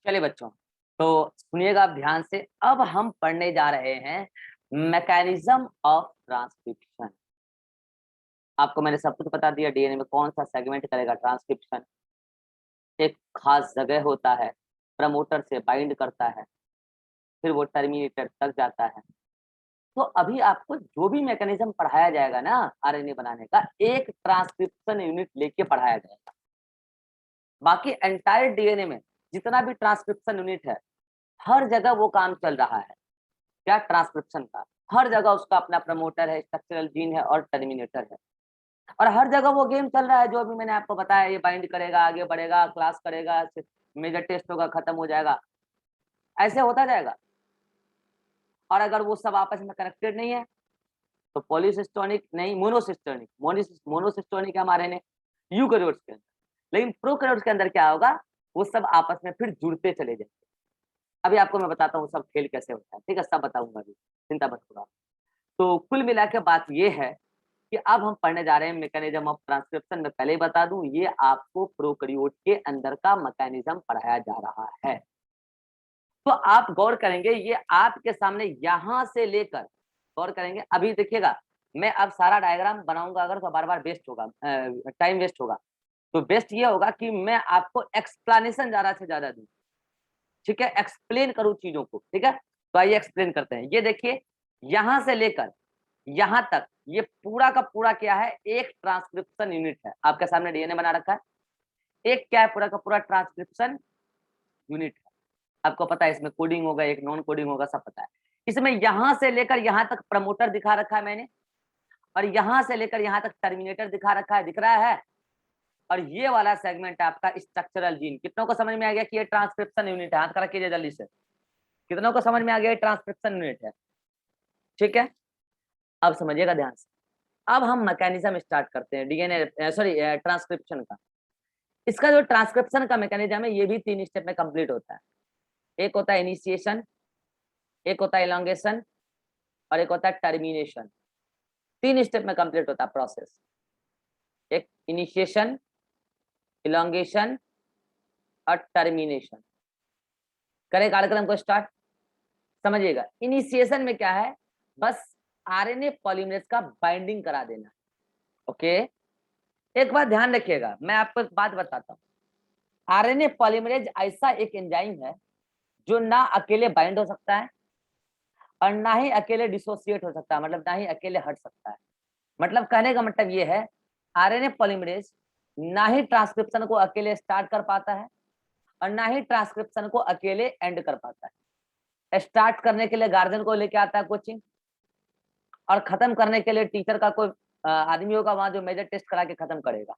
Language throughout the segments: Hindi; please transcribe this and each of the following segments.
चलिए बच्चों, तो सुनिएगा आप ध्यान से। अब हम पढ़ने जा रहे हैं मैकेनिज्म ऑफ ट्रांसक्रिप्शन। आपको मैंने सब कुछ बता दिया, डीएनए में कौन सा सेगमेंट करेगा ट्रांसक्रिप्शन। एक खास जगह होता है, प्रमोटर से बाइंड करता है, फिर वो टर्मिनेटर तक जाता है। तो अभी आपको जो भी मैकेनिज्म पढ़ाया जाएगा ना आरएनए बनाने का, एक ट्रांसक्रिप्शन यूनिट लेके पढ़ाया जाएगा। बाकी एंटायर डीएनए में जितना भी ट्रांसक्रिप्शन यूनिट है, हर जगह वो काम चल रहा है। क्या? ट्रांसक्रिप्शन का। हर जगह उसका अपना प्रमोटर है, स्ट्रक्चरल जीन है और टर्मिनेटर है। और हर जगह वो गेम चल रहा है जो अभी मैंने आपको बताया। ये बाइंड करेगा, आगे बढ़ेगा, क्लास करेगा, मेजर टेस्ट होगा, खत्म हो जाएगा, ऐसे होता जाएगा। और अगर वो सब आपस में कनेक्टेड नहीं है तो पॉलीसिस्टोनिक नहीं, मोनोसिस्टोनिक। मोनोसिस्टोनिक है हमारे ने यूकेरियोट्स के अंदर, लेकिन प्रोकैरियोट्स के अंदर क्या होगा, वो सब आपस में फिर जुड़ते चले जाएंगे। अभी आपको मैं बताता हूँ सब खेल कैसे होता है, ठीक है? सब बताऊंगा अभी, चिंता मत करो। तो कुल मिला के बात ये है कि अब हम पढ़ने जा रहे हैं मैकेनिज्म ऑफ ट्रांसक्रिप्शन। मैं पहले ही बता दूं, ये आपको प्रोकैरियोट के अंदर का मैकेनिज्म पढ़ाया जा रहा है। तो आप गौर करेंगे, ये आपके सामने यहां से लेकर, गौर करेंगे अभी देखिएगा, मैं अब सारा डायग्राम बनाऊंगा अगर तो बार बार वेस्ट होगा, टाइम वेस्ट होगा। तो बेस्ट ये होगा कि मैं आपको एक्सप्लेनेशन ज्यादा से ज्यादा दूं, ठीक है? एक्सप्लेन करूं चीजों को, ठीक है? तो आइए एक्सप्लेन करते हैं। ये देखिए, यहां से लेकर यहां तक ये पूरा का पूरा क्या है, एक ट्रांसक्रिप्शन यूनिट है। आपके सामने डीएनए बना रखा है, एक क्या है, पूरा का पूरा ट्रांसक्रिप्शन यूनिट है। आपको पता है इसमें कोडिंग होगा, एक नॉन कोडिंग होगा, सब पता है। इसमें यहां से लेकर यहां तक प्रमोटर दिखा रखा है मैंने, और यहां से लेकर यहां तक टर्मिनेटर दिखा रखा है, दिख रहा है। और ये वाला सेगमेंट आपका स्ट्रक्चरल जीन। कितनों को समझ में आ गया कि ये ट्रांसक्रिप्शन यूनिट है? हाथ खड़ा कीजिए जल्दी से। कितनों को समझ में आ गया ट्रांसक्रिप्शन यूनिट है? ठीक है, अब समझिएगा ध्यान से। अब हम मैकेनिज्म स्टार्ट करते हैं डीएनए सॉरी ट्रांसक्रिप्शन का। इसका जो ट्रांसक्रिप्शन का मैकेनिज्म है, ये भी 3 स्टेप में कंप्लीट होता है। एक होता है इनिशिएशन, एक होता है इलोंगेशन, और एक होता है टर्मिनेशन। 3 स्टेप में कंप्लीट होता है प्रोसेस। एक इनिशिएशन, इलोंगेशन और टर्मिनेशन। करें कार्यक्रम को स्टार्ट। समझिएगा, इनिशिएशन में क्या है, बस आरएनए पॉलीमरेज का बाइंडिंग करा देना। ओके, एक बात ध्यान रखिएगा, मैं आपको एक बात बताता हूँ। आरएनए पॉलीमरेज ऐसा एक एंजाइम है जो ना अकेले बाइंड हो सकता है और ना ही अकेले डिसोसिएट हो सकता है, मतलब ना ही अकेले हट सकता है। मतलब कहने का मतलब ये है, आरएनए पॉलीमरेज ना ही ट्रांसक्रिप्शन को अकेले स्टार्ट कर पाता है और ना ही ट्रांसक्रिप्शन को अकेले एंड कर पाता है। स्टार्ट करने के लिए गार्जियन को लेके आता है कोचिंग, और खत्म करने के लिए टीचर का कोई आदमी होगा वहां जो मेजर टेस्ट करा के खत्म करेगा।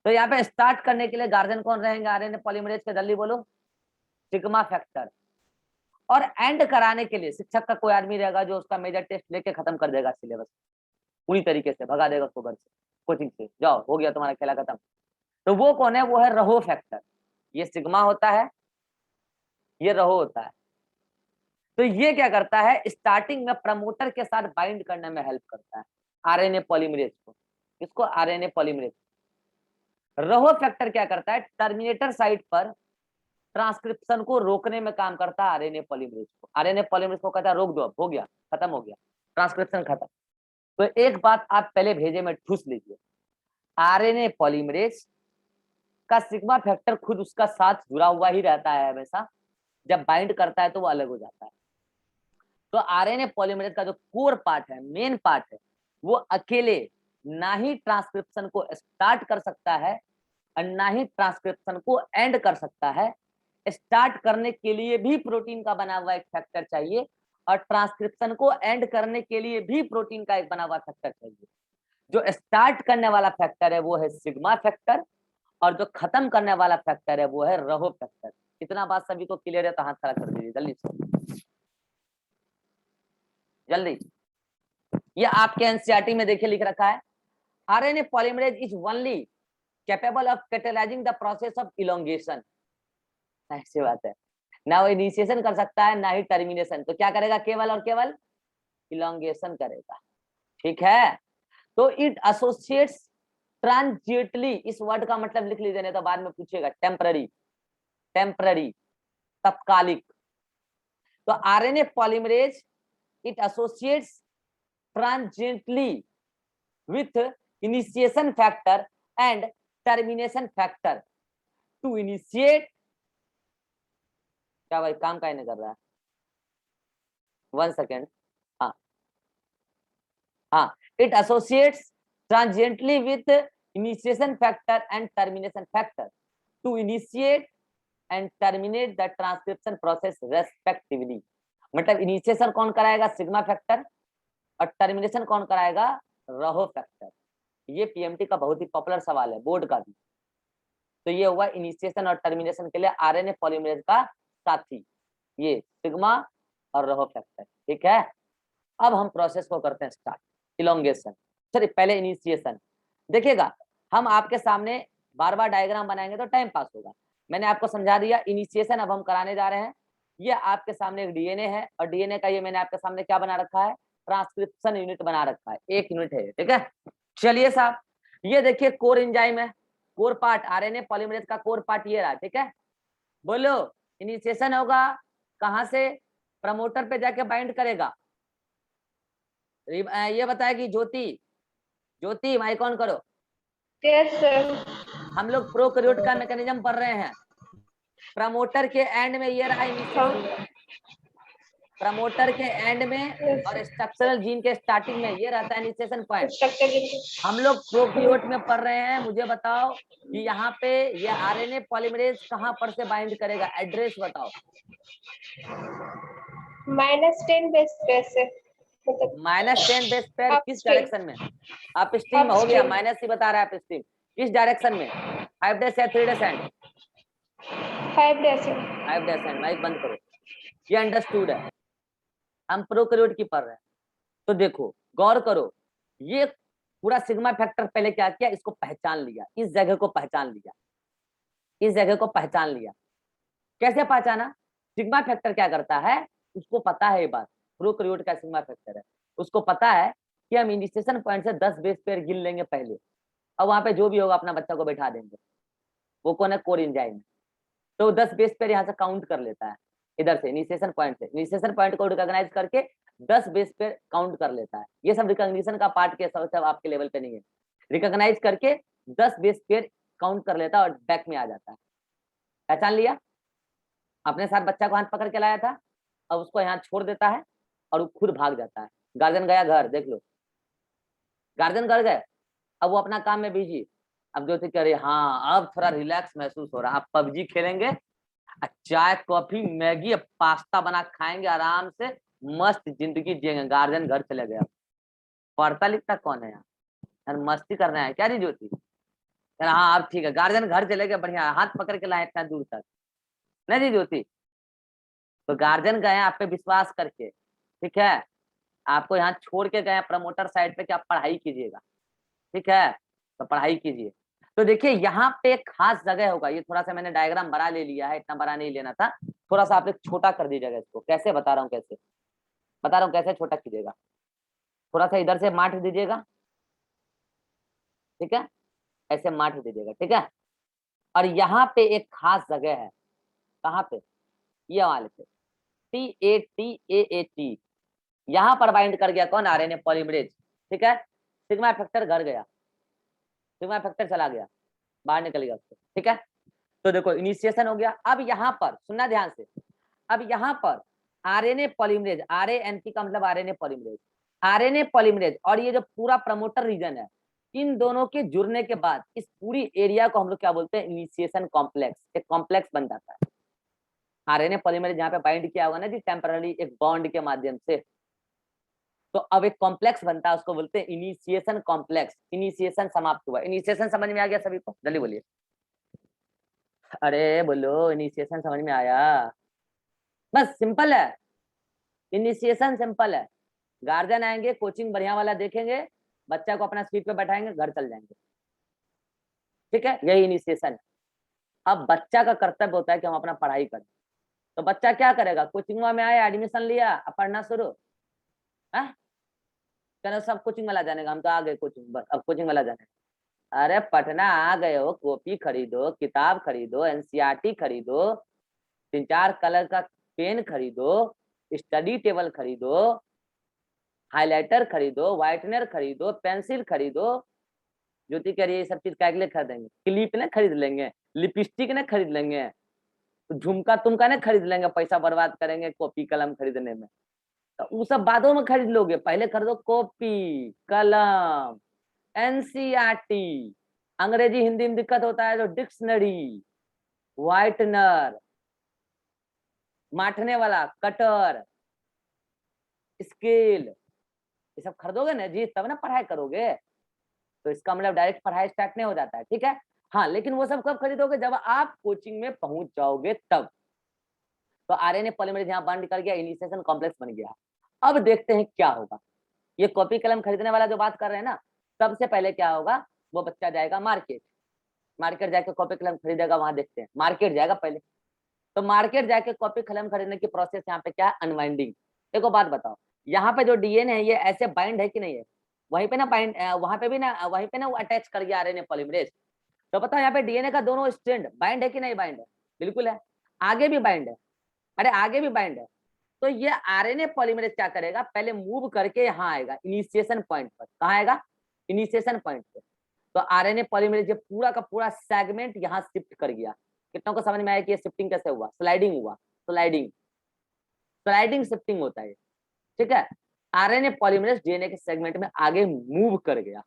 तो यहाँ पे स्टार्ट करने के लिए गार्जियन कौन रहेंगे आरएनए पॉलीमरेज के? जल्दी बोलो। Sigma factor. और एंड कराने के लिए शिक्षक का कोई आदमी रहेगा जो उसका मेजर टेस्ट लेके खत्म कर देगा सिलेबस पूरी तरीके से, भगा देगा उसको घर से, कोचिंग से, जाओ हो गया तुम्हारा खेला खत्म। तो वो कौन है? वो है रहो फैक्टर। ये सिग्मा होता है, ये रहो होता है। तो ये क्या करता है, स्टार्टिंग में प्रमोटर के साथ बाइंड करने में हेल्प करता है आरएनए पॉलीमरेज को। इसको आरएनए पॉलीमरेज। रहो फैक्टर क्या करता है, टर्मिनेटर साइट पर ट्रांसक्रिप्शन को रोकने में काम करता है आरएनए पॉलीमरेज को। आरएनए पॉलीमरेज को कहता है रोक दो, अब हो गया, खत्म हो गया, ट्रांसक्रिप्शन खत्म। तो एक बात आप पहले भेजे में ठूस लीजिए, आरएनए पॉलीमरेज का सिग्मा फैक्टर खुद उसका साथ जुड़ा हुआ ही रहता है हमेशा। जब बाइंड करता है तो वो अलग हो जाता है। तो आरएनए पॉलीमरेज का जो कोर पार्ट है, मेन पार्ट है, वो अकेले ना ही ट्रांसक्रिप्शन को स्टार्ट कर सकता है और ना ही ट्रांसक्रिप्शन को एंड कर सकता है। स्टार्ट करने के लिए भी प्रोटीन का बना हुआ एक फैक्टर चाहिए, और ट्रांसक्रिप्शन को एंड करने के लिए भी प्रोटीन का एक बना हुआ फैक्टर चाहिए। जो स्टार्ट करने वाला फैक्टर है वो है सिग्मा फैक्टर, और जो खत्म करने वाला फैक्टर है वो है रहो फैक्टर। इतना बात सभी को क्लियर है तो हाथ खड़ा कर दीजिए जल्दी से, जल्दी। ये आपके एनसीईआरटी में देखिए लिख रखा है, RNA polymerase is only capable of catalysing the process of elongation. ऐसी बात है, ना वो इनिशिएशन कर सकता है ना ही टर्मिनेशन। तो क्या करेगा? केवल और केवल इलोंगेशन करेगा, ठीक है? तो इट एसोसिएट्स ट्रांजिटली, इस वर्ड का मतलब लिख लीजिए नहीं तो बाद में पूछेगा। टेम्पररी, टेम्पररी तत्कालिक। तो RNA polymerase it associates transiently with initiation factor and termination factor to initiate. क्या भाई काम काहे नहीं कर रहा है? 1 सेकेंड। हाँ हाँ, it associates transiently with initiation factor and termination factor to initiate and terminate the transcription process respectively. मतलब इनिशिएशन कौन कराएगा? सिग्मा फैक्टर, और टर्मिनेशन कौन कराएगा? रहो फैक्टर। ये पीएमटी का बहुत ही पॉपुलर सवाल है, बोर्ड का भी। तो ये हुआ इनिशिएशन और टर्मिनेशन के लिए आरएनए पॉलीमरेज का साथी, ये सिग्मा और रहो फैक्टर। ठीक है, अब हम प्रोसेस को करते हैं स्टार्ट। इलोंगेशन, चलिए पहले इनिशिएशन देखिएगा। हम आपके सामने बार बार डायग्राम बनाएंगे तो टाइम पास होगा। मैंने आपको समझा दिया इनिशिएशन अब हम कराने जा रहे हैं। ये आपके सामने एक डीएनए है, और डीएनए का ये मैंने आपके सामने क्या बना रखा है? ट्रांसक्रिप्शन यूनिट बना रखा है, 1 यूनिट है। ठीक है, चलिए साहब, ये देखिए कोर एंजाइम है, कोर पार्ट आरएनए पॉलीमरेज का कोर पार्ट ये रहा। ठीक है, बोलो इनिशिएशन होगा कहां से? प्रमोटर पे जाके बाइंड करेगा। ये बताया कि ज्योति, ज्योति माइक ऑन करो। Yes sir. हम लोग प्रोकैरियोट का मैकेनिज्म पढ़ रहे हैं। प्रमोटर के एंड में ये रहा इनिशिएशन, प्रमोटर के एंड में, और स्ट्रक्चरल जीन के स्टार्टिंग में ये रहता है इनिशिएशन पॉइंट। हम लोग प्रोकैरियोट में पढ़ रहे हैं। मुझे बताओ कि यहाँ पे ये आरएनए पॉलीमरेज कहाँ पर से बाइंड करेगा? एड्रेस बताओ। -10 बेस पेयर से, -10 बेस पेयर किस डायरेक्शन में? अप स्ट्रीम हो गया, माइनस ही बता रहा है अप स्ट्रीम। किस डायरेक्शन में? 5 डेज या 3 days and? 5 days. 5 days and. Mike बंद करो। ये अंडरस्टूड है, हम प्रोकैरियोट की पढ़ रहे हैं। तो देखो गौर करो, ये पूरा सिग्मा फैक्टर पहले क्या किया? इसको पहचान लिया, इस जगह को पहचान लिया, इस जगह को पहचान लिया। कैसे पहचाना? सिग्मा फैक्टर क्या करता है, उसको पता है ये बात, प्रोकैरियोट का सिग्मा फैक्टर है, उसको पता है कि हम इनिशिएशन पॉइंट से 10 बेस पेयर गिन लेंगे पहले, और वहां पे जो भी होगा अपना बच्चा को बैठा देंगे। वो कौन है? Core enzyme. तो 10 बेस पेयर यहाँ से काउंट कर लेता है, इधर से इनिशिएशन पॉइंट से, इनिशिएशन पॉइंट को रिकॉग्नाइज करके 10 बेस पेयर काउंट कर लेता है। ये सब रिकॉग्निशन का पार्ट के सब आपके लेवल पे नहीं है। रिकॉग्नाइज करके 10 बेस पेयर काउंट कर लेता है और बैक में आ जाता है। पहचान लिया? अपने साथ बच्चा को हाथ पकड़ के लाया था, अब उसको यहाँ छोड़ देता है और वो खुद भाग जाता है। गार्जियन गया घर, देख लो, गार्जियन घर गए, अब वो अपना काम में बिजी। अब जो थे कह रहे हाँ अब थोड़ा रिलैक्स महसूस हो रहा है, अब पबजी खेलेंगे, चाय कॉफी मैगी पास्ता बना खाएंगे, आराम से मस्त जिंदगी जिएंगे। गार्जियन घर चले गया। पढ़ता लिखता कौन है यार? मस्ती करना है क्या जी ज्योति? हाँ अब ठीक है, गार्जियन घर चले गए, बढ़िया, हाथ पकड़ के लाए इतना दूर तक, नहीं जी ज्योति? तो गार्जियन गए आप पे विश्वास करके, ठीक है, आपको यहाँ छोड़ के गए प्रमोटर साइड पे कि आप पढ़ाई कीजिएगा। ठीक है, तो पढ़ाई कीजिए। तो देखिए यहाँ पे एक खास जगह होगा, ये थोड़ा सा मैंने डायग्राम बड़ा ले लिया है, इतना बड़ा नहीं लेना था, थोड़ा सा आप एक छोटा कर दीजिएगा इसको। कैसे बता रहा हूँ, कैसे बता रहा हूँ, कैसे छोटा कीजिएगा। थोड़ा सा इधर से माठ दीजिएगा, ठीक है, ऐसे माठ दीजिएगा, ठीक है। और यहाँ पे एक खास जगह है, कहाँ पे? ये वाले पे, TAT यहाँ पर बाइंड कर गया कौन? RNA polymerase. ठीक है, सिग्मा फैक्टर घर गया, सिग्मा फैक्टर चला गया, बाहर निकल गया उसको। ठीक है, तो देखो इनिशिएशन हो गया। अब यहाँ पर सुनना ध्यान से, अब यहाँ पर आरएनए पॉलीमरेज, RNP का मतलब आरएनए पॉलीमरेज, आरएनए पॉलीमरेज और ये जो पूरा प्रमोटर रीजन है, इन दोनों के जुड़ने के बाद इस पूरी एरिया को हम लोग क्या बोलते हैं? Initiation complex. एक कॉम्प्लेक्स बन जाता है। आरएनए पॉलीमरेज जहाँ पे बाइंड किया होगा ना जी टेम्पररी एक बॉन्ड के माध्यम से, तो अब एक कॉम्प्लेक्स बनता है, उसको बोलते हैं इनिशिएशन कॉम्प्लेक्स। इनिशिएशन समाप्त हुआ। इनिशिएशन समझ में आ गया सभी को? जल्दी बोलिए, अरे बोलो इनिशिएशन समझ में आया? बस सिंपल है, इनिशिएशन सिंपल है। गार्जियन आएंगे, कोचिंग बढ़िया वाला देखेंगे, बच्चा को अपना सीट पे बैठाएंगे, घर चल जाएंगे। ठीक है, यही इनिशिएशन है। अब बच्चा का कर्तव्य होता है कि हम अपना पढ़ाई करें। तो बच्चा क्या करेगा? कोचिंग में आया, एडमिशन लिया, अब पढ़ना शुरू है, चलो सब कोचिंग वाला जाने का, हम तो आ गए कोचिंग, बस अब कोचिंग वाला जाने। अरे पटना आ गए हो, कॉपी खरीदो, किताब खरीदो, NCERT खरीदो, 3-4 कलर का पेन खरीदो, स्टडी टेबल खरीदो, हाइलाइटर खरीदो, व्हाइटनर खरीदो, पेंसिल खरीदो। ज्योति कह रही है ये सब चीज क्या के लिए खरीदेंगे? क्लिप ना खरीद लेंगे, लिपस्टिक ना खरीद लेंगे, झुमका तुमका ना खरीद लेंगे, पैसा बर्बाद करेंगे कॉपी कलम खरीदने में। तो वो सब बादों में खरीद लोगे, पहले खरीदो कॉपी कलम, एनसीईआरटी, अंग्रेजी हिंदी में दिक्कत होता है तो डिक्शनरी, व्हाइटनर, माठने वाला कटर, स्केल, ये सब खरीदोगे ना जी, तब ना पढ़ाई करोगे। तो इसका मतलब डायरेक्ट पढ़ाई स्टार्ट नहीं हो जाता है, ठीक है। हाँ, लेकिन वो सब कब खरीदोगे? जब आप कोचिंग में पहुंच जाओगे तब। तो आरएनए पॉलीमरेज यहाँ बॉन्ड कर गया, इनिशिएशन कॉम्प्लेक्स बन गया। अब देखते हैं क्या होगा। ये कॉपी कलम खरीदने वाला जो बात कर रहे हैं ना, सबसे पहले क्या होगा, वो बच्चा जाएगा मार्केट, मार्केट जाके कॉपी कलम खरीदेगा। वहां देखते हैं, मार्केट जाएगा पहले। तो मार्केट जाके कॉपी कलम खरीदने की प्रोसेस यहाँ पे क्या है? अनवाइंडिंग। देखो बात बताओ, यहाँ पे जो डीएनए है ये ऐसे बाइंड है कि नहीं है? वहीं पे ना बाइंड, वहां पे भी ना, वहीं पे ना वो अटैच कर गया आरएनए पॉलीमरेज। तो बताओ यहाँ पे डीएनए का दोनों स्ट्रैंड बाइंड है कि नहीं बाइंड है? बिल्कुल है। आगे भी बाइंड है, अरे आगे भी बाइंड है। तो ये आरएनए पॉलीमरेज क्या करेगा, पहले मूव करके यहाँ आएगा इनिशिएशन पॉइंट पर। कहाँ आएगा? इनिशिएशन पॉइंट पे। तो आरएनए पॉलीमरेज ये पूरा का पूरा सेगमेंट यहाँ शिफ्ट कर गया। कितनों को समझ में आया कि ये शिफ्टिंग कैसे हुआ? स्लाइडिंग हुआ, स्लाइडिंग, स्लाइडिंग शिफ्टिंग होता है, ठीक है। आरएनए पॉलीमरेज डीएनए के सेगमेंट में आगे मूव कर गया,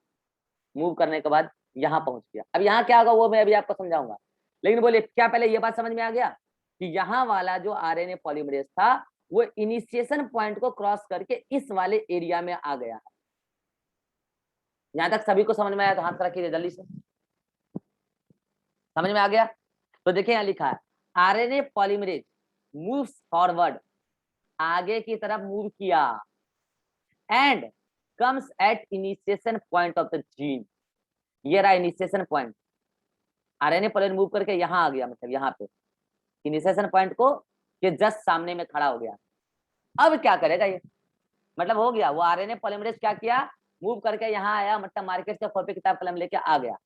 मूव करने के बाद यहाँ पहुंच गया। अब यहाँ क्या होगा वो मैं अभी आपको समझाऊंगा, लेकिन बोलिए क्या पहले ये बात समझ में आ गया कि यहाँ वाला जो आरएनए पॉलीमरेज था वो इनिशिएशन पॉइंट को क्रॉस करके इस वाले एरिया में आ गया है। यहाँ तक सभी को समझ में आया तो हाथ रखिए जल्दी से। समझ में आ गया? तो देखिए यहाँ लिखा है आरएनए पॉलीमरेज मूव्स फॉरवर्ड, आगे की तरफ मूव किया, and comes at initiation point of the gene. ये रहा initiation point. RNA polymerase move करके यहाँ आ गया, मतलब यहाँ पे इनिशिएशन पॉइंट को ये जस्ट सामने में खड़ा हो गया। अब क्या करेगा ये? मतलब हो गया वो आरएनए पॉलीमरेज क्या किया, मूव करके यहाँ आया, मतलब मार्केट से कॉपी किताब कलम लेके आ गया।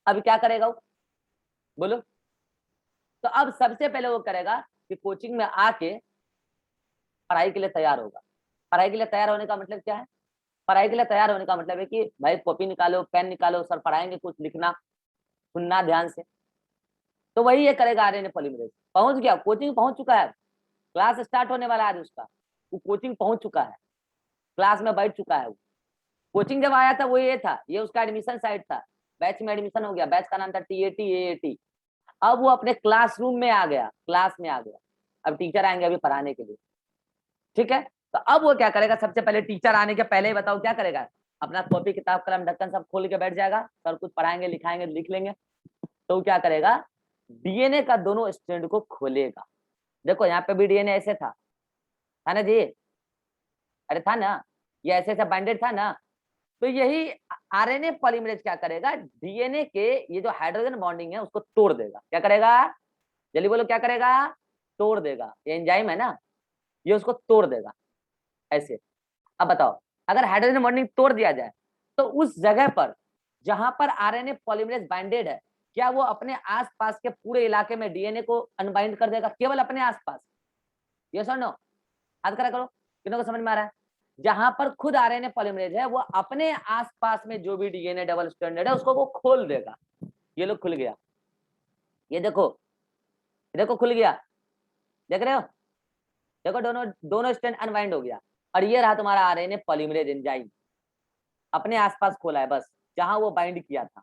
अब क्या करेगा वो, बोलो? तो अब सबसे पहले वो करेगा कि कोचिंग में आके पढ़ाई के लिए तैयार होगा। पढ़ाई के लिए तैयार होने का मतलब क्या है? पढ़ाई के लिए तैयार होने का मतलब है कि भाई कॉपी निकालो, पेन निकालो, सर पढ़ाएंगे, कुछ लिखना, सुनना ध्यान से। तो वही ये करेगा आरएनए पॉलीमरेज। पहुंच गया, कोचिंग पहुंच चुका है, क्लास स्टार्ट होने वाला है आज उसका, वो कोचिंग पहुंच चुका है, क्लास में बैठ चुका है वो। कोचिंग जब आया था वो ये था, ये उसका एडमिशन साइट था, बैच में एडमिशन हो गया, बैच का नाम था टीएटी एएटी। अब वो अपने क्लासरूम में आ गया, क्लास में आ गया। अब टीचर आएंगे अभी पढ़ाने के लिए, ठीक है। तो अब वो क्या करेगा, सबसे पहले टीचर आने के पहले ही बताओ क्या करेगा, अपना कॉपी किताब कलम ढक्कन सब खोल के बैठ जाएगा, सर कुछ पढ़ाएंगे लिखाएंगे लिख लेंगे। तो क्या करेगा, डीएनए का दोनों स्ट्रैंड को खोलेगा। देखो यहाँ पे भी डीएनए ऐसे था ना जी, अरे था ना, ये ऐसे ऐसे बाइंडेड था ना। तो यही आरएनए पॉलीमरेज क्या करेगा, डीएनए के ये जो हाइड्रोजन बॉन्डिंग है उसको तोड़ देगा। क्या करेगा, जल्दी बोलो क्या करेगा? तोड़ देगा। ये एंजाइम है ना, ये उसको तोड़ देगा ऐसे। अब बताओ, अगर हाइड्रोजन बॉन्डिंग तोड़ दिया जाए तो उस जगह पर जहां पर आरएनए पॉलीमरेज बाइंडेड है, क्या वो अपने आसपास के पूरे इलाके में डीएनए को अनबाइंड कर देगा? केवल अपने आसपास? यस और नो? हाथ खड़ा करो, कितनों को समझ में आ रहा है? जहां पर खुद आरएनए पॉलीमरेज है वो अपने आसपास में जो भी डीएनए डबल स्ट्रैंडेड है उसको वो खोल देगा। ये लो खुल गया, ये देखो, ये देखो खुल गया, देख रहे हो? देखो दोनों दोनों स्ट्रैंड अनबाइंड हो गया। और ये रहा तुम्हारा आरएनए पॉलीमरेज एंजाइम, अपने आसपास खोला है बस, जहां वो बाइंड किया था,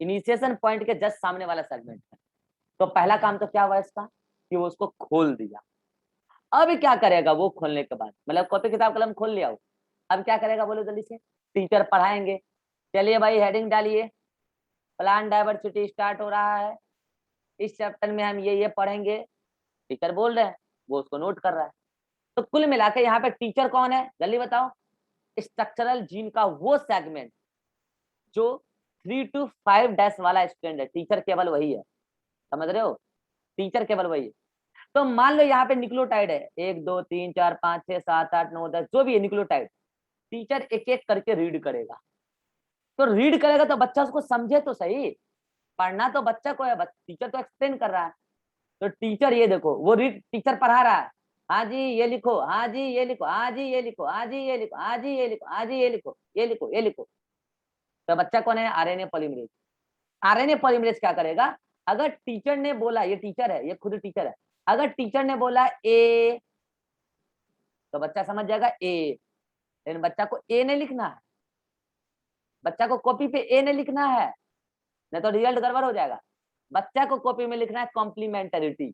इनिशिएशन पॉइंट के जस्ट सामने वाला सेगमेंट है। तो पहला काम तो क्या हुआ इसका, कि वो उसको खोल दिया। अब क्या करेगा वो खोलने के बाद, मतलब कॉपी किताब कलम खोल लिया वो, अब क्या करेगा बोलो जल्दी से? टीचर पढ़ाएंगे, चलिए भाई हेडिंग डालिए, प्लांट डाइवर्सिटी स्टार्ट हो रहा है, इस चैप्टर में हम ये पढ़ेंगे। टीचर बोल रहे हैं, वो उसको नोट कर रहा है। तो कुल मिला के यहाँ पे टीचर कौन है जल्दी बताओ? स्ट्रक्चरल जीन का वो सेगमेंट जो 3 to 5 डैश वाला स्टैंड है, टीचर केवल वही है। समझ रहे हो? टीचर केवल वही है। तो मान लो यहाँ पे न्यूक्लियोटाइड है 1 2 3 4 5 6 7 8 9 10 जो भी है न्यूक्लियोटाइड, टीचर एक एक करके रीड करेगा। तो रीड करेगा तो बच्चा उसको समझे तो सही, पढ़ना तो बच्चा को है, टीचर तो एक्सप्लेन कर रहा है। तो टीचर ये देखो वो टीचर पढ़ा रहा है, हाँ जी ये लिखो, हाँ जी ये लिखो, हाँ जी ये लिखो, हाँ जी ये लिखो, हाँ जी ये लिखो, हाँ जी ये लिखो, ये लिखो, ये लिखो। तो बच्चा कौन है? RNA polymerase. आरएनए पॉलीमरेज क्या करेगा? अगर टीचर ने बोला, ये टीचर है, ये खुद टीचर है, अगर टीचर ने बोला ए, तो बच्चा समझ जाएगा ए, लेकिन बच्चा को ए नहीं लिखना है, बच्चा को कॉपी पे ए नहीं लिखना है, नहीं तो रिजल्ट गड़बड़ हो जाएगा। बच्चा को कॉपी में लिखना है कॉम्प्लीमेंटरिटी।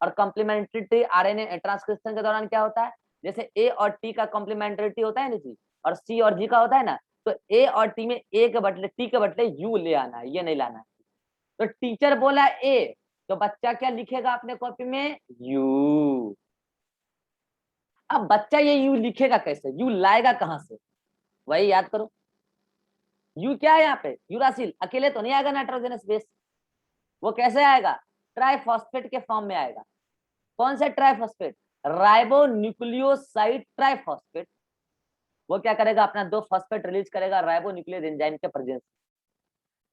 और कॉम्प्लीमेंटरिटी आरएनए ट्रांसक्रिप्शन के दौरान क्या होता है? जैसे ए और टी का कॉम्प्लीमेंटरिटी होता है ना जी, और सी और जी का होता है ना, तो ए और टी में ए के बदले टी के बदले यू ले आना है, ये नहीं लाना है। तो टीचर बोला ए, तो बच्चा क्या लिखेगा अपने कॉपी में? यू। अब बच्चा ये यू लिखेगा कैसे? यू लाएगा कहां से? वही याद करो, यू क्या है यहाँ पे? यूरासिल अकेले तो नहीं आएगा नाइट्रोजनस बेस, वो कैसे आएगा? ट्राइफॉस्फेट के फॉर्म में आएगा। कौन सा ट्राइफॉस्फेट? Ribonucleoside triphosphate. वो क्या करेगा? अपना 2 फॉस्फेट रिलीज करेगा राइबोन्यूक्लियस एंजाइम के प्रेजेंस।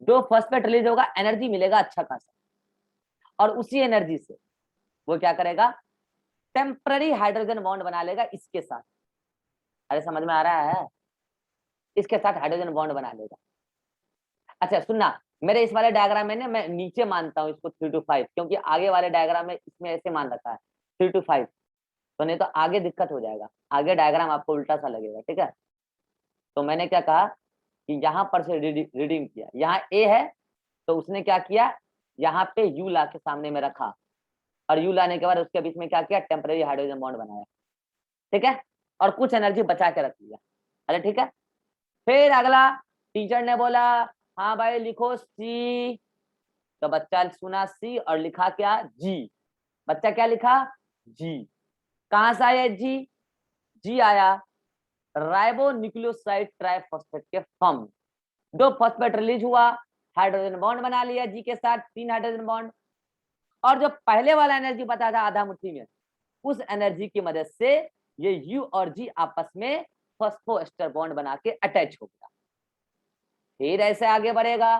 2 फॉस्फेट रिलीज होगा, एनर्जी मिलेगा अच्छा खासा, और उसी एनर्जी से वो क्या करेगा? टेम्पररी हाइड्रोजन बॉन्ड बना लेगा इसके साथ। अरे समझ में आ रहा है? इसके साथ हाइड्रोजन बॉन्ड बना लेगा। अच्छा सुनना, मेरे इस वाले डायग्राम में ना मैं नीचे मानता हूँ इसको 3 to 5, क्योंकि आगे वाले डायग्राम में इसमें ऐसे मान रखा है 3 to 5, तो नहीं तो आगे दिक्कत हो जाएगा, आगे डायग्राम आपको उल्टा सा लगेगा, ठीक है? तो मैंने क्या कहा कि यहाँ पर से रीडिंग किया, यहाँ ए है, तो उसने क्या किया? यहाँ पे यू ला के सामने में रखा, और यू लाने के बाद उसके बीच में क्या किया? टेम्पररी हाइड्रोजन बॉन्ड बनाया, ठीक है? और कुछ एनर्जी बचा के रख लिया। अरे ठीक है। फिर अगला टीचर ने बोला हाँ भाई लिखो सी, तो बच्चा सुना सी और लिखा क्या? जी। बच्चा क्या लिखा? जी। कहां से आया जी? जी आया राइबो न्यूक्लियोसाइड ट्राइफॉस्फेट के फॉर्म। 2 फॉस्फेट रिलीज हुआ, हाइड्रोजन बॉन्ड बना लिया जी के साथ, 3 हाइड्रोजन बॉन्ड। और जो पहले वाला एनर्जी बता था आधा मुट्ठी में, उस एनर्जी की मदद से ये यू और जी आपस में फॉस्फोएस्टर बॉन्ड बना के अटैच हो गया। फिर ऐसे आगे बढ़ेगा,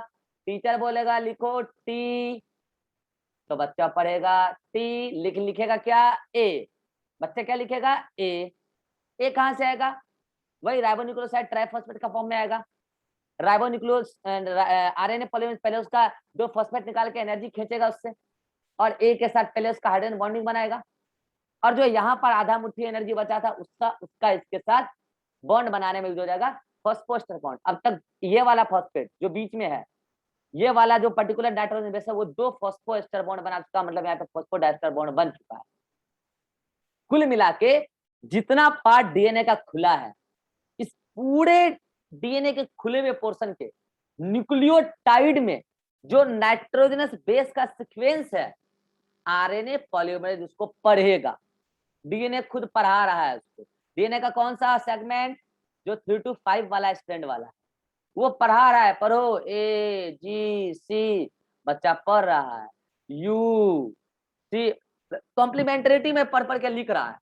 टीचर बोलेगा लिखो टी, तो बच्चा पढ़ेगा टी, लिखेगा क्या? ए। बच्चा क्या लिखेगा? ए। ए कहां से आएगा? वही राइबोन्यूक्लियोसाइड ट्राइफॉस्फेट का फॉर्म में आएगा। राइबोन्यूक्लियोस आरएनए पॉलीमरेज पहले उसका 2 फॉस्फेट निकाल के एनर्जी खींचेगा उससे, और ए के साथ पहले उसका हाइड्रोजन बॉन्डिंग बनाएगा, और जो यहाँ पर आधा मुट्ठी एनर्जी बचा था उसका उसका इसके साथ बॉन्ड बनाने में यूज हो जाएगा फॉस्फोएस्टर बॉन्ड। अब तक ये वाला फॉस्फेट जो बीच में है, ये वाला जो पर्टिकुलर नाइट्रोजन बेस है, वो 2 फॉस्फोएस्टर बॉन्ड बना चुका, मतलब यहाँ पे फॉस्फोडाइस्टर बॉन्ड बन चुका है। कुल मिला के जितना पार्ट डीएनए का खुला है, इस पूरे डीएनए के खुले हुए पोर्शन के न्यूक्लियोटाइड में जो नाइट्रोजनस बेस का सीक्वेंस है, आरएनए पॉलीमरेज उसको पढ़ेगा। डीएनए खुद पढ़ा रहा है उसको। डीएनए का कौन सा सेगमेंट? जो 3 to 5 वाला स्ट्रैंड वाला, वो पढ़ा रहा है, पढ़ो ए जी सी, बच्चा पढ़ रहा है, यू सी, कॉम्प्लीमेंटरिटी में पढ़ पढ़ के लिख रहा है,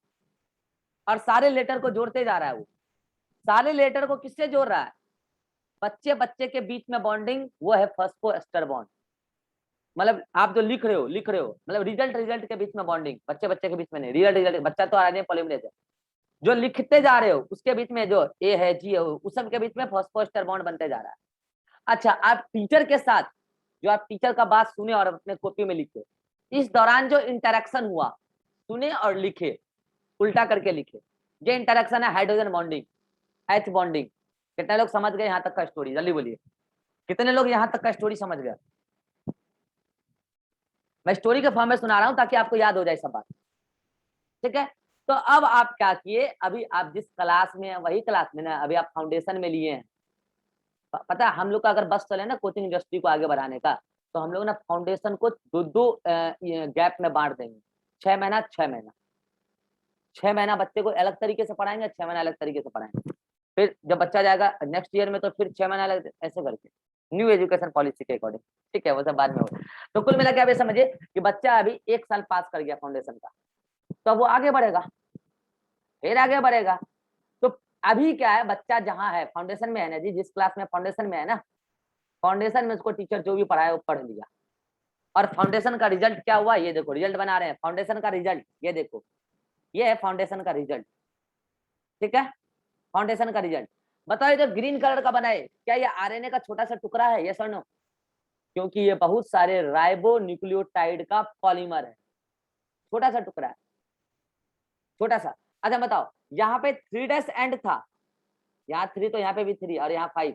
और सारे लेटर को जोड़ते जा रहा है। वो सारे लेटर को किससे जोड़ रहा है? बच्चे बच्चे के बीच में बॉन्डिंग, वो है फॉस्फोएस्टर बॉन्ड। मतलब आप जो लिख रहे हो मतलब रिजल्ट रिजल्ट के बीच में बॉन्डिंग, बच्चे बच्चे के बीच में नहीं, रिजल्ट रिजल्ट, बच्चा तो आरएनए पॉलीमरेज है, जो लिखते जा रहे हो उसके बीच में जो ए है जी है उस सब के बीच में फॉस्फोएस्टर बॉन्ड बनते जा रहा है। अच्छा, आप टीचर के साथ जो आप टीचर का बात सुने और अपने कॉपी में लिखे, इस दौरान जो इंटरेक्शन हुआ, सुने और लिखे, उल्टा करके लिखे, ये इंटरेक्शन है हाइड्रोजन बॉन्डिंग, एच बॉन्डिंग। कितने लोग समझ गए यहाँ तक का स्टोरी? जल्दी बोलिए, कितने लोग यहाँ तक का स्टोरी समझ गए? मैं स्टोरी के फॉर्म में सुना रहा हूँ ताकि आपको याद हो जाए सब बात, ठीक है? तो अब आप क्या किए, अभी आप जिस क्लास में है वही क्लास में ना, अभी आप फाउंडेशन में लिए हैं। पता है हम लोग का अगर बस चले ना कोचिंग इंडस्ट्री को आगे बढ़ाने का, तो हम लोग ना फाउंडेशन को 2-2 गैप में बांट देंगे, 6 महीना 6 महीना, 6 महीना बच्चे को अलग तरीके से पढ़ाएंगे, 6 महीना अलग तरीके से पढ़ाएंगे। फिर जब बच्चा जाएगा नेक्स्ट ईयर में तो फिर 6 महीना अलग, ऐसे करके न्यू एजुकेशन पॉलिसी के अकॉर्डिंग, ठीक है? वो सब बाद में होगा। तो कुल मिला के आप ये समझिए कि बच्चा अभी 1 साल पास कर गया फाउंडेशन का, तो अब वो आगे बढ़ेगा, फिर आगे बढ़ेगा। तो अभी क्या है, बच्चा जहां है फाउंडेशन में है ना जी, जिस क्लास में फाउंडेशन में है ना, फाउंडेशन में उसको टीचर जो भी पढ़ाया वो पढ़ लिया, और फाउंडेशन का रिजल्ट क्या हुआ, ये देखो रिजल्ट बना रहे हैं, फाउंडेशन का रिजल्ट ये देखो, ये है फाउंडेशन का रिजल्ट, ठीक है, फाउंडेशन का रिजल्ट। बताओ ये जो ग्रीन कलर का बना है, क्या ये आरएनए का छोटा सा टुकड़ा है, यस और नो? क्योंकि ये बहुत सारे राइबो न्यूक्लियोटाइड का पॉलीमर है, छोटा सा टुकड़ा है, छोटा सा। अच्छा बताओ, यहाँ पे 3' एंड था, यहाँ 3 तो यहाँ पे भी 3 और यहाँ 5,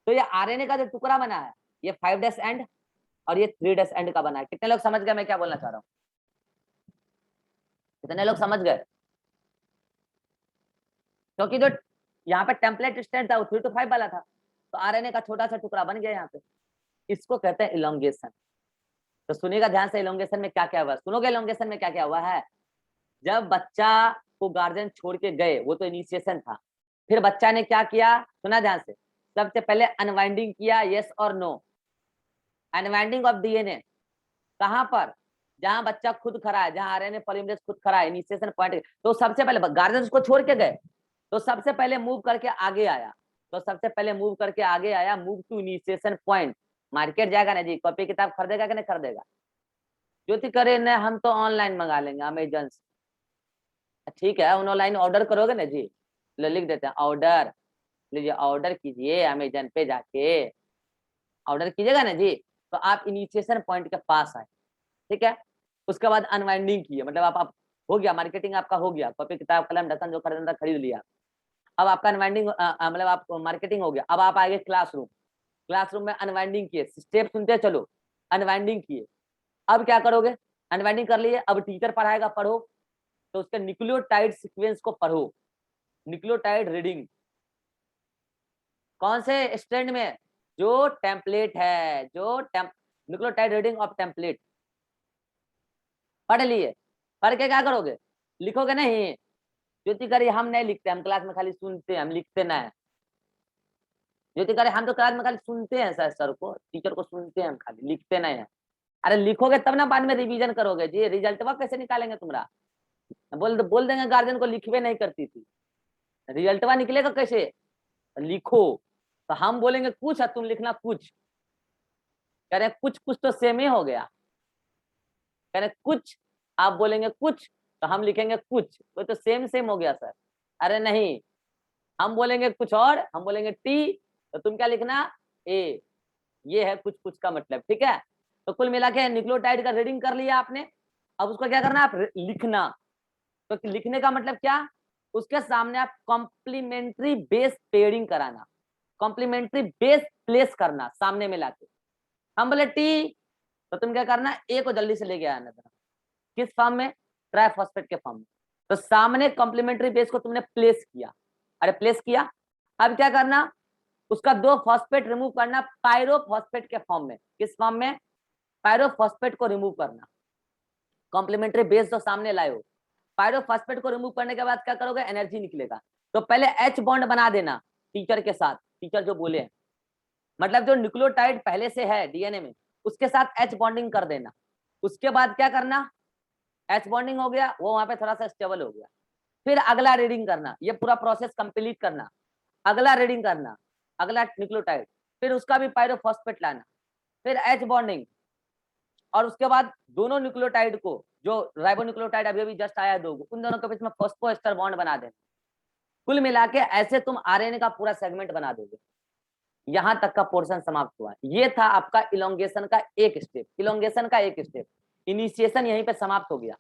तो ये आरएनए का जो टुकड़ा बना है ये 5' एंड और ये 3' एंड का बना है। कितने लोग समझ गए मैं क्या बोलना चाह रहा हूँ? कितने लोग समझ गए? क्योंकि जो यहाँ पे टेम्पलेट स्ट्रैंड था वो 3 to 5 वाला था, तो आरएनए का छोटा सा टुकड़ा बन गया यहाँ पे, इसको कहते हैं इलोंगेशन। तो सुनिएगा ध्यान से, इलोंगेशन में क्या क्या हुआ, सुनोगे इलोंगेशन में क्या क्या हुआ है। जब बच्चा को गार्जियन छोड़ के गए, वो तो इनिशिएशन था, फिर बच्चा ने क्या किया, सुना ध्यान से, सबसे पहले अनवाइंडिंग किया, यस और नो? अनवाइंडिंग ऑफ डीएनए कहां पर, जहां बच्चा खुद खड़ा है, जहां आरएनए पॉलीमरेज खुद खड़ा है, इनिशिएशन पॉइंट, तो सबसे पहले गार्जियन उसको छोड़ के गए, तो सबसे पहले मूव करके आगे आया, तो सबसे पहले मूव करके आगे आया, move to initiation point. Market जाएगा ना जी, कॉपी किताब खरीदेगा कि नहीं खरीदेगा? ज्योति करे ना, हम तो ऑनलाइन मंगा लेंगे अमेजन से, ठीक है, ऑनलाइन ऑर्डर करोगे ना जी, लिख देते हैं ऑर्डर, लीजिए ऑर्डर कीजिए अमेजन पे जाके, ऑर्डर कीजिएगा ना जी, तो आप इनिशिएशन पॉइंट के पास आए, ठीक है। उसके बाद अनवाइंडिंग किए, मतलब आप हो गया, मार्केटिंग आपका हो गया, कॉपी किताब कलम ढक्कन जो खरीदना खरीद लिया, अब आपका अनवाइंडिंग मतलब आप मार्केटिंग हो गया। अब आप आगे क्लासरूम, क्लासरूम में अनवाइंडिंग किए, स्टेप सुनते चलो, अनवाइंडिंग किए, अब क्या करोगे, अनवाइंडिंग कर लिए, अब टीचर पढ़ाएगा, पढ़ो, तो उसके न्यूक्लियोटाइड सीक्वेंस को पढ़ो, न्यूक्लियोटाइड रीडिंग, कौन से स्ट्रैंड में, जो टेम्पलेट है, जो न्यूक्लियोटाइड रीडिंग ऑफ टेम्पलेट पढ़ लिए, पढ़ के क्या करोगे, लिखोगे नहीं, ज्योति करी हम नहीं लिखते, हम क्लास में खाली सुनते हैं, हम लिखते ना है। ज्योति करे हम तो क्लास में खाली सुनते हैं, सर को, टीचर को सुनते हैं, हम खाली लिखते नहीं है। अरे लिखोगे तब ना बाद में रिवीजन करोगे जी, रिजल्ट वह कैसे निकालेंगे तुम्हारा, बोल देंगे गार्जियन को लिखवे नहीं करती थी, रिजल्टवा निकलेगा कैसे, लिखो, तो हम बोलेंगे कुछ और तुम लिखना कुछ, कह रहे कुछ कुछ तो सेम ही हो गया, कह रहे कुछ, आप बोलेंगे कुछ तो हम लिखेंगे कुछ, वो तो सेम सेम हो गया सर। अरे नहीं, हम बोलेंगे कुछ और, हम बोलेंगे टी, तो तुम क्या लिखना, ए, ये है कुछ कुछ का मतलब, ठीक है। तो कुल मिला के न्यूक्लियोटाइड का रीडिंग कर लिया आपने, अब उसको क्या करना, आप लिखना, तो लिखने का मतलब क्या, उसके सामने आप कॉम्प्लीमेंट्री बेस पेयरिंग कराना, कॉम्प्लीमेंट्री बेस प्लेस करना सामने में लाके। हम बोले टी, तो तुम क्या करना, ए को जल्दी से लेके आना, किस फॉर्म में, ट्राइफॉस्फेट के फॉर्म में, तो सामने कॉम्प्लीमेंट्री बेस को तुमने प्लेस किया, अरे प्लेस किया, अब क्या करना, उसका 2 फॉस्फेट रिमूव करना पायरोफॉस्फेट के फॉर्म में, किस फॉर्म में, पायरोफॉस्फेट को रिमूव करना, कॉम्प्लीमेंट्री बेस जो सामने लाए हो, पायरोफॉस्फेट को रिमूव करने के बाद क्या करोगे, एनर्जी निकलेगा, तो पहले एच बॉन्ड बना देना टीचर के साथ, टीचर जो बोले, मतलब जो न्यूक्लियोटाइड पहले से है डीएनए में उसके साथ एच बॉन्डिंग कर देना। उसके बाद क्या करना, एच बॉन्डिंग हो गया, वो वहां पे थोड़ा सा स्टेबल हो गया, फिर अगला रीडिंग करना, ये पूरा प्रोसेस कंप्लीट करना, अगला रीडिंग करना, अगला न्यूक्लियोटाइड, फिर उसका भी पायरोफॉस्फेट लाना, फिर एच बॉन्डिंग, और उसके बाद दोनों न्यूक्लियोटाइड को, जो राइबोन्यूक्लियोटाइड अभी अभी जस्ट आया दो, उन दोनों के बीच में फॉस्फोएस्टर बॉन्ड बना देना। कुल मिला के ऐसे तुम आरएनए का पूरा सेगमेंट बना दोगे। यहां तक का पोर्शन समाप्त हुआ, ये था आपका इलोंगेशन का एक स्टेप, इलोंगेशन का एक स्टेप, इनिशिएशन यहीं पे समाप्त हो गया।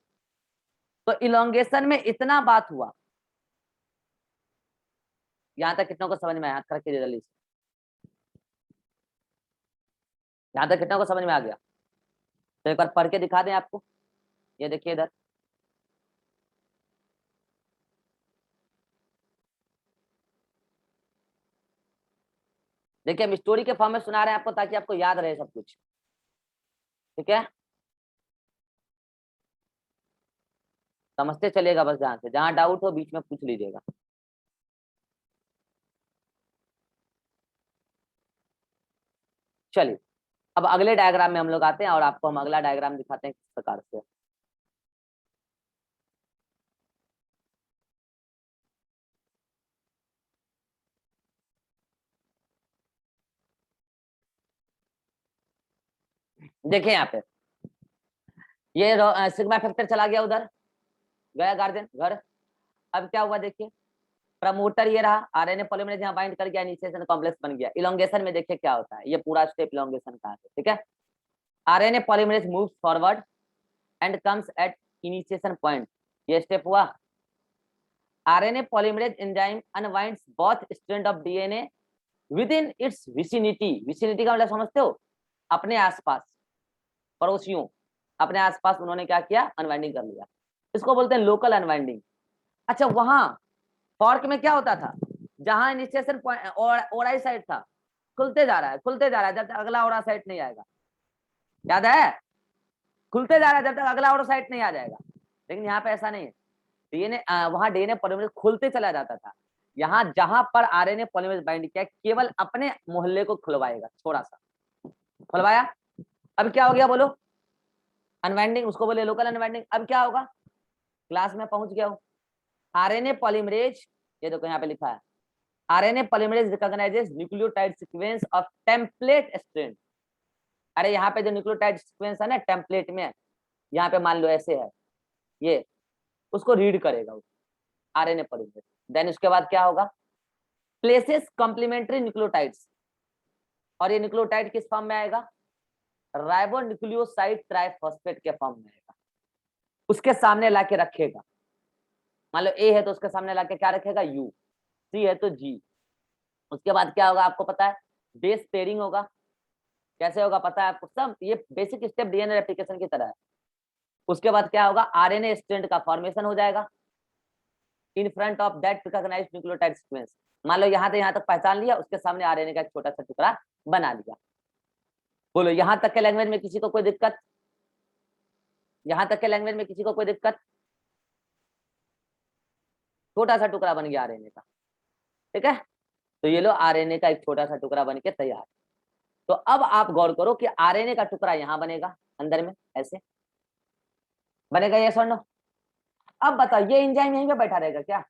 तो इलोंगेशन में इतना बात हुआ, यहां तक कितनों को समझ में आया, हाथ खड़ा कीजिए जल्दी से, यहां तक कितनों को समझ में आ गया, तो एक बार पढ़ के दिखा दें आपको, ये देखिए इधर, देखिए हम स्टोरी के फॉर्म में सुना रहे हैं आपको ताकि आपको याद रहे सब कुछ, ठीक है, समझते चलेगा बस, ध्यान से, जहां डाउट हो बीच में पूछ लीजिएगा। चलिए अब अगले डायग्राम में हम लोग आते हैं और आपको हम अगला डायग्राम दिखाते हैं किस प्रकार से। देखिए यहाँ पे ये सिग्मा फैक्टर चला गया उधर, गया गार्जियन घर। अब क्या हुआ देखिए, प्रमोटर ये रहा, आरएनए पॉलीमरेज यहाँ बाइंड कर गया, इनिशिएशन कॉम्प्लेक्स बन गया। इलोंगेशन में देखिए क्या होता है, ये पूरा स्टेप इलोंगेशन का है, ठीक है। RNA polymerase moves forward and comes at initiation point, ये स्टेप हुआ। RNA polymerase enzyme unwinds both strand of DNA with in its vicinity. Vicinity का मतलब समझते हो, अपने आसपास, पड़ोसियों, अपने आसपास उन्होंने क्या किया, अनवाइंडिंग कर लिया। इसको बोलते हैं लोकल अनवाइंडिंग। अच्छा, वहां फॉर्क में क्या होता था, जहां इनिशिएशन पॉइंट ओराई साइड था, खुलते जा रहा है, खुलते जा रहा है, जब तक अगला ओरा साइड नहीं आएगा। याद है, खुलते जा रहा है जब तक अगला ओरा साइड नहीं आ जाएगा। लेकिन यहाँ पे ऐसा नहीं है, डीएनए वहां डीएनए पॉलीमरेज खुलते चला जाता था। यहाँ जहां पर आरएनए पॉलीमरेज बाइंड किया, केवल अपने मोहल्ले को खुलवाएगा, थोड़ा सा खुलवाया। अब क्या हो गया बोलो, अनवाइंडिंग, उसको बोले लोकल अनवाइंडिंग। अब क्या होगा, क्लास में पहुंच गया हो, आरएनए पॉलीमरेज, ये देखो यहाँ पे लिखा है, RNA polymerase recognises nucleotide sequence of template strand. अरे यहाँ पे जो न्यूक्लियोटाइड सीक्वेंस है ना टेम्पलेट में, यहाँ पे मान लो ऐसे है ये, उसको रीड करेगा वो आरएनए पॉलीमरेज। देन उसके बाद क्या होगा, प्लेसेस कॉम्प्लीमेंट्री न्यूक्लियोटाइड्स, और ये न्यूक्लियोटाइड किस फॉर्म में आएगा, राइबोन्यूक्लियोसाइड ट्राइफॉस्फेट के फॉर्म में आएगा, उसके सामने लाके रखेगा। मान लो ए है तो उसके सामने लाके क्या रखेगा, यू, सी है तो जी। उसके बाद क्या होगा आपको पता है, बेस पेयरिंग होगा। कैसे होगा पता है आपको, सब ये बेसिक स्टेप डीएनए रेप्लिकेशन की तरह है। उसके बाद क्या होगा, आरएनए स्ट्रैंड का फॉर्मेशन हो जाएगा in front of that recognised nucleotide sequence. मान लो यहाँ से यहाँ तक पहचान लिया, उसके सामने आरएनए का एक छोटा सा टुकड़ा बना लिया। बोलो यहाँ तक के लैंग्वेज में किसी को कोई दिक्कत, यहाँ तक के लैंग्वेज में किसी को कोई दिक्कत, छोटा सा टुकड़ा बन गया आरएनए का, ठीक है। तो ये लो आरएनए का एक छोटा सा टुकड़ा बन के तैयार। तो अब आप गौर करो कि आरएनए का टुकड़ा यहाँ बनेगा, अंदर में ऐसे बनेगा, ये सुन लो। अब बताओ ये एंजाइम यहीं पे बैठा रहेगा क्या,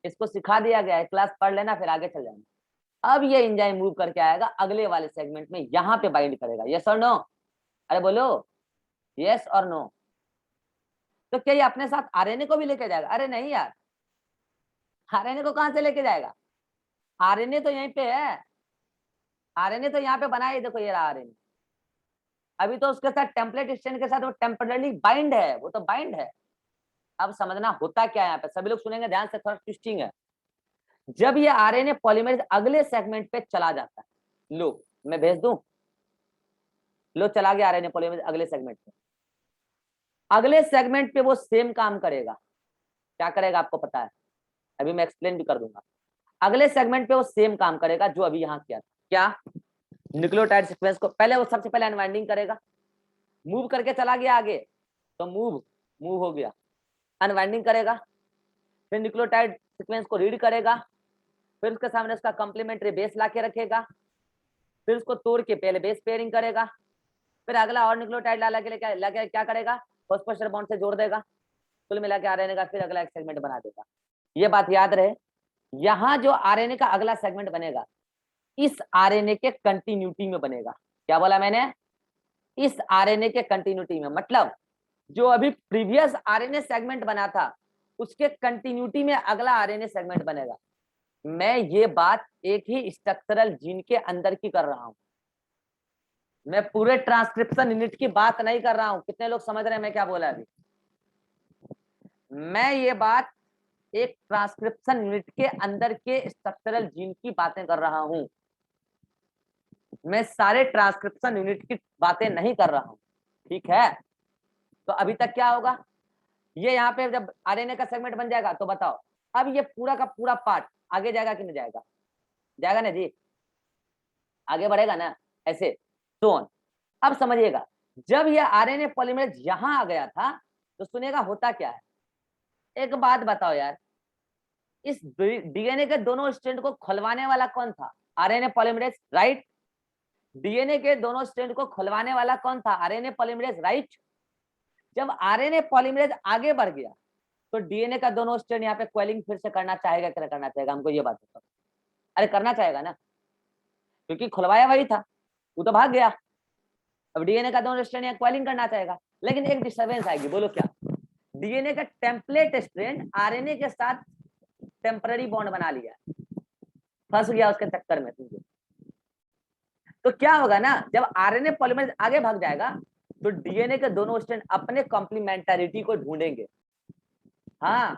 इसको सिखा दिया गया है, क्लास पढ़ लेना फिर आगे चल जाना। अब ये एंजाइम मूव करके आएगा अगले वाले सेगमेंट में, यहाँ पे बाइंड करेगा, यस और नो, अरे बोलो यस और नो। तो क्या ये अपने साथ आरएनए को भी लेके जाएगा, अरे नहीं यार, आरएनए को कहां से लेके जाएगा, आरएनए तो यहीं पे है, आरएनए तो यहाँ पे बना है, देखो ये रहा आरएनए। अभी तो उसके साथ टेम्पलेट स्ट्रैंड के साथ वो टेम्पररी बाइंड है, वो तो बाइंड है। अब समझना होता क्या है यहाँ पे, सभी लोग सुनेंगे ध्यान से, थोड़ा ट्विस्टिंग है। जब ये आरएनए पॉलीमरेज अगले सेगमेंट पे चला जाता है, लो मैं भेज दूं, लो चला गया आरएनए पॉलीमरेज अगले सेगमेंट पे। अगले सेगमेंट पे वो सेम काम करेगा, क्या करेगा आपको पता है, अभी मैं एक्सप्लेन भी कर दूंगा। अगले सेगमेंट पे वो सेम काम करेगा जो अभी यहाँ किया था। क्या, न्यूक्लियोटाइड सीक्वेंस को पहले वो सबसे पहले अनवाइंडिंग करेगा, मूव करके चला गया आगे, तो मूव मूव हो गया, अनवाइंडिंग करेगा, फिर न्यूक्लियोटाइड सीक्वेंस को रीड करेगा, फिर उसके सामने उसका कॉम्प्लीमेंट्री बेस ला के रखेगा, फिर उसको तोड़ के पहले बेस पेयरिंग करेगा, फिर अगला और न्यूक्लियोटाइड ला के क्या करेगा, फॉस्फोरेस बॉन्ड से जोड़ देगा, कुल मिला के आरएनए का फिर अगला एक सेगमेंट बना देगा। ये बात याद रहे, यहाँ जो आरएनए का अगला सेगमेंट बनेगा, इस आरएनए के कंटिन्यूटी में बनेगा। क्या बोला मैंने, इस आरएनए के कंटिन्यूटी में, मतलब जो अभी प्रीवियस आरएनए सेगमेंट बना था उसके कंटिन्यूटी में अगला आरएनए सेगमेंट बनेगा। मैं ये बात एक ही स्ट्रक्चरल जीन के अंदर की कर रहा हूं, मैं पूरे ट्रांसक्रिप्शन यूनिट की बात नहीं कर रहा हूं। कितने लोग समझ रहे हैं मैं क्या बोला अभी, मैं ये बात एक ट्रांसक्रिप्शन यूनिट के अंदर के स्ट्रक्चरल जीन की बातें कर रहा हूं, मैं सारे ट्रांसक्रिप्शन यूनिट की बातें नहीं कर रहा हूं, ठीक है। तो अभी तक क्या होगा, ये यहाँ पे जब आरएनए का सेगमेंट बन जाएगा तो बताओ, अब ये पूरा का पूरा पार्ट आगे जाएगा कि नहीं जाएगा, जाएगा ना जी, आगे बढ़ेगा ना, ऐसे टोन। अब समझिएगा, जब ये आरएनए पॉलीमरेज यहाँ आ गया था तो सुनेगा होता क्या है। एक बात बताओ यार, इस डीएनए के दोनों स्ट्रैंड को खुलवाने वाला कौन था, आरएनए पॉलीमरेज, राइट। डीएनए के दोनों स्ट्रैंड को खुलवाने वाला कौन था, आरएनए पॉलीमरेज, राइट। जब आरएनए पॉलीमरेज आगे बढ़ गया तो डीएनए का दोनों स्ट्रैंड यहाँ पे क्वेलिंग फिर से करना चाहेगा क्या करना चाहेगा, हमको ये बात बताओ। अरे करना चाहेगा ना, क्योंकि खुलवाया वही था, वो तो भाग गया। अब डीएनए का दोनों स्ट्रैंड यहाँ क्वालिंग करना चाहेगा, लेकिन एक डिस्टर्बेंस आएगी, बोलो क्या? डीएनए का टेम्पलेट स्ट्रैंड आरएनए के साथ टेम्पररी बॉन्ड बना लिया, फंस गया उसके चक्कर में तुझे। तो क्या होगा ना, जब आरएनए पॉलीमरेज आगे भाग जाएगा तो डीएनए के दोनों स्ट्रैंड अपने कॉम्प्लीमेंटरिटी को ढूंढेंगे, हाँ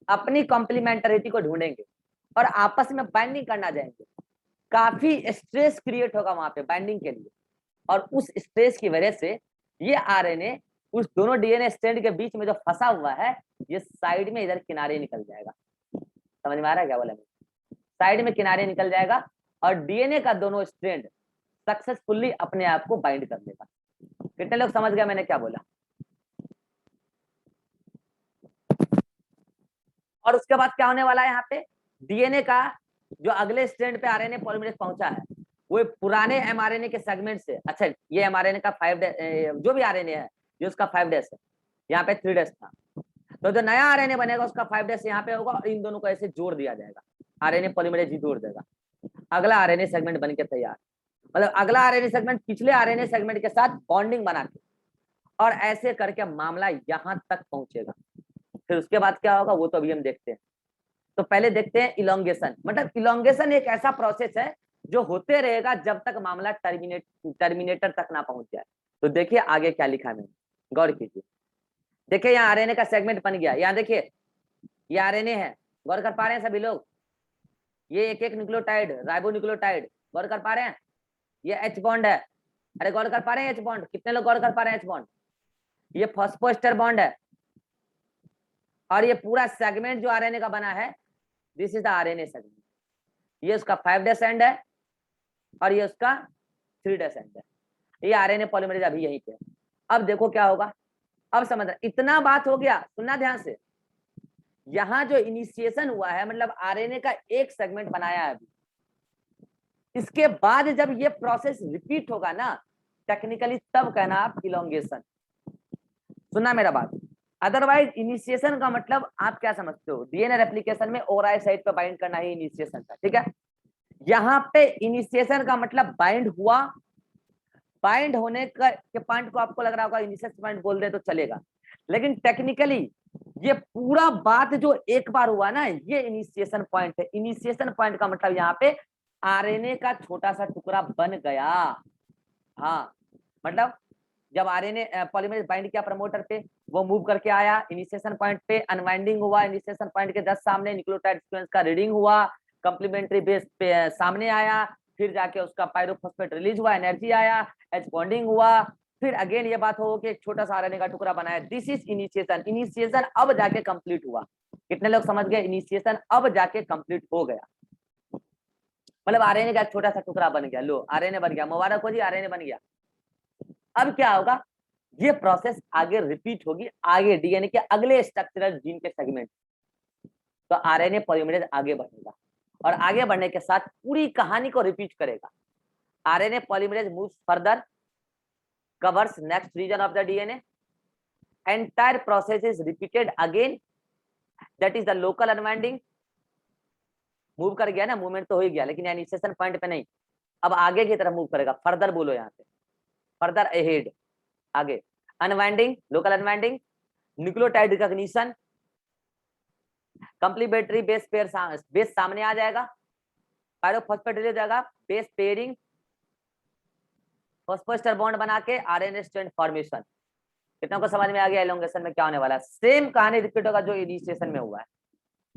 अपनी कॉम्प्लीमेंटरिटी को ढूंढेंगे और आपस में बाइंडिंग करना जाएंगे। काफी स्ट्रेस क्रिएट होगा वहां पे बाइंडिंग के लिए, और उस स्ट्रेस की वजह से ये आरएनए उस दोनों डीएनए स्ट्रैंड के बीच में जो फंसा हुआ है ये साइड में इधर किनारे निकल जाएगा। समझ में आ रहा है क्या बोला मैं? साइड में किनारे निकल जाएगा और डीएनए का दोनों स्ट्रैंड सक्सेसफुली अपने आप को बाइंड कर लेगा। कितने लोग समझ गए मैंने क्या बोला? और उसके बाद क्या होने वाला है यहाँ पे, डीएनए का जो अगले स्ट्रैंड पे आरएनए पॉलीमरेज पहुंचा है वो पुराने एमआरएनए के सेगमेंट से, अच्छा ये एमआरएनए का 5 जो भी आरएनए है जो उसका 5' है, यहाँ पे 3' था, तो जो नया आरएनए बनेगा उसका 5' यहाँ पे होगा और इन दोनों को ऐसे जोड़ दिया जाएगा, आरएनए पॉलीमरेज ही जोड़ देगा, अगला आरएनए सेगमेंट बन के तैयार। मतलब अगला आरएनए सेगमेंट पिछले आरएनए सेगमेंट के साथ बॉन्डिंग बना के और ऐसे करके मामला यहां तक पहुंचेगा। फिर उसके बाद क्या होगा वो तो अभी हम देखते हैं। तो पहले देखते हैं इलोंगेशन। मतलब इलोंगेशन एक ऐसा प्रोसेस है जो होते रहेगा जब तक मामला टर्मिनेटर तक ना पहुंच जाए। तो देखिए आगे क्या लिखा मैंने, गौर कीजिए। देखिए यहाँ आरएनए का सेगमेंट बन गया, यहाँ देखिए ये आरएनए है, गौर कर पा रहे हैं सभी लोग? ये एक एक न्यूक्लियोटाइड राइबो न्यूक्लियोटाइड, गौर कर पा रहे हैं? ये एच बॉन्ड है, अरे गौर कर पा रहे हैं एच बॉन्ड? कितने लोग गौर कर पा रहे हैं एच बॉन्ड? ये फॉस्फोएस्टर बॉन्ड है और ये पूरा सेगमेंट जो आरएनए का बना है this is the RNA segment. ये उसका 5' एंड है और ये उसका 3' एंड है। ये आरएनए पॉलीमरेज अभी यहीं पे है। अब देखो क्या होगा, अब समझ इतना बात हो गया, सुनना ध्यान से। यहाँ जो इनिशिएशन हुआ है मतलब आरएनए का एक सेगमेंट बनाया है अभी, इसके बाद जब ये प्रोसेस रिपीट होगा ना टेक्निकली तब कहना आप इलोंगेशन। सुनना मेरा बात, अदरवाइज इनिशिएशन का मतलब आप क्या समझते हो, डीएनए रेप्लिकेशन में ओआरआई साइट पे बाइंड करना ही इनिशिएशन था, ठीक है? यहाँ पे इनिशिएशन का मतलब बाइंड हुआ, बाइंड होने के पॉइंट को आपको लग रहा होगा इनिशिएशन पॉइंट बोल दे तो चलेगा, लेकिन टेक्निकली ये पूरा बात जो एक बार हुआ ना ये इनिशिएशन पॉइंट है। इनिशिएशन पॉइंट का मतलब यहाँ पे आरएनए का छोटा सा टुकड़ा बन गया। हाँ मतलब जब आरएनए पॉलीमरेज बाइंड किया प्रमोटर पे, वो मूव करके आया इनिशिएशन पॉइंट पे, अनवाइंडिंग हुआ, इनिशिएशन पॉइंट के 10 सामने न्यूक्लियोटाइड सीक्वेंस का रीडिंग हुआ, कंप्लीमेंट्री बेस पे सामने आया, फिर जाके उसका पायरोफॉस्फेट रिलीज हुआ, एनर्जी आया, एच बॉन्डिंग हुआ, फिर अगेन ये बात हो कि एक छोटा सा आरएनए का टुकड़ा बनाया। This is initiation. इनिशिएशन अब जाके कंप्लीट हुआ। कितने लोग समझ गए? इनिशिएशन अब जाके कंप्लीट हो गया, मतलब आरएनए का छोटा सा टुकड़ा बन गया, लो आरएनए बन गया, मुबारक हो जी आरएनए बन गया। अब क्या होगा, ये प्रोसेस आगे रिपीट होगी, आगे डीएनए के अगले स्ट्रक्चरल जीन के सेगमेंट, तो आरएनए पॉलीमरेज आगे बढ़ेगा और आगे बढ़ने के साथ पूरी कहानी को रिपीट करेगा। RNA polymerase moves further, covers next region of the DNA, entire process is repeated again, that is the local unwinding. Move कर गया ना, मूवमेंट तो हो ही गया, लेकिन इनिशिएशन पॉइंट पे नहीं, अब आगे की तरफ मूव करेगा, फर्दर बोलो यहाँ पे, फर्दर अहेड, आगे unwinding, local unwinding, nucleotide recognition, complementary base pair base सामने आ जाएगा, पायरोफॉस्फेट रिलीज हो जाएगा, बेस पेयरिंग, फॉस्फोएस्टर बॉन्ड बना के आरएनए स्ट्रैंड फॉर्मेशन। कितना को समझ में आ गया एलोंगेशन में क्या होने वाला है? सेम कहानी रिपीट होगा जो इनिशिएशन में हुआ है,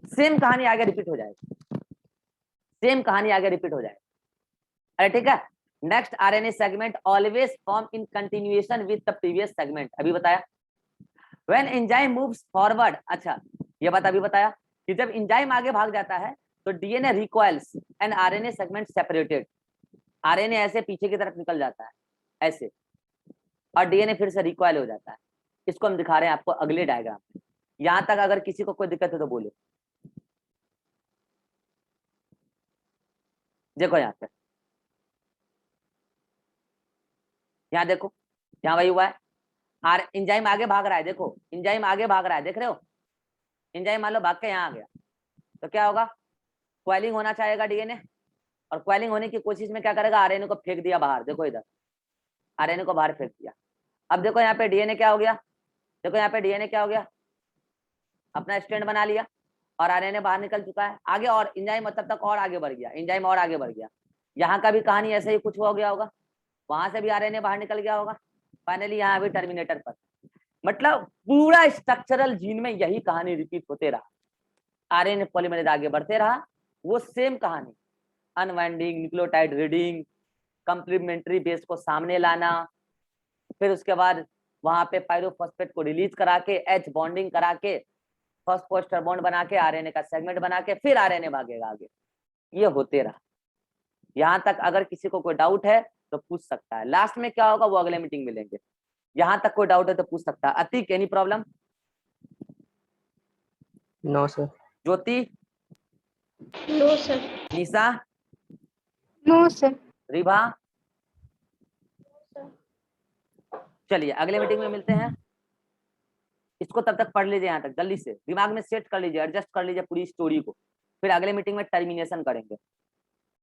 सेम कहानी आगे रिपीट हो जाएगी, सेम कहानी आगे रिपीट हो जाएगी। अरे ठीक है, next RNA segment always form in continuation with the previous segment, अभी बताया। व्हेन एंजाइम मूव्स फॉरवर्ड, अच्छा ये बात अभी बताया कि जब एंजाइम आगे भाग जाता है तो DNA recoils and RNA segment separated, RNA ऐसे पीछे की तरफ निकल जाता है ऐसे, और डीएनए फिर से रिकॉइल हो जाता है। इसको हम दिखा रहे हैं आपको अगले डायग्राम में। यहां तक अगर किसी को कोई दिक्कत है तो बोलो। देखो यहाँ पे, यहाँ देखो, यहाँ वही हुआ है, आर एंजाइम आगे भाग रहा है, देखो एंजाइम आगे भाग रहा है, देख रहे हो? एंजाइम मान लो भाग के यहाँ आ गया तो क्या होगा, क्वाइलिंग होना चाहेगा डीएनए, और क्वाइलिंग होने की कोशिश में क्या करेगा, आरएनए को फेंक दिया बाहर, देखो इधर आरएनए को बाहर फेंक दिया। अब देखो यहाँ पे डीएनए क्या हो गया, देखो यहाँ पे डीएनए क्या हो गया, अपना स्टैंड बना लिया और आरएनए बाहर निकल चुका है आगे, और एंजाइम तब तक और आगे बढ़ गया, एंजाइम और आगे बढ़ गया। यहाँ का भी कहानी ऐसे ही कुछ हो गया होगा, वहां से भी आरएनए बाहर निकल गया होगा, फाइनली यहाँ भी टर्मिनेटर पर। मतलब पूरा स्ट्रक्चरल जीन में यही कहानी रिपीट होते रहा, आरएनए पॉलीमरेज आगे बढ़ते रहा, वो सेम कहानी, unwinding, nucleotide reading, complementary base को सामने लाना, फिर उसके बाद वहां पे पायरोफॉस्फेट को रिलीज करा के एच बॉन्डिंग करा के फॉस्फोएस्टर बॉन्ड बना के आरएनए का सेगमेंट बना के फिर आरएनए भागेगा आगे। ये होते रहा। यहाँ तक अगर किसी को कोई डाउट है तो पूछ सकता है, लास्ट में क्या होगा वो अगले मीटिंग में लेंगे। यहाँ तक कोई डाउट है तो पूछ सकता है। Atiq, any problem? No sir. Jyoti? No sir. Nisha? No sir. Ribha? चलिए अगले मीटिंग में मिलते हैं। इसको तब तक पढ़ लीजिए, यहाँ तक जल्दी से दिमाग में सेट कर लीजिए, एडजस्ट कर लीजिए पूरी स्टोरी को, फिर अगले मीटिंग में टर्मिनेशन करेंगे।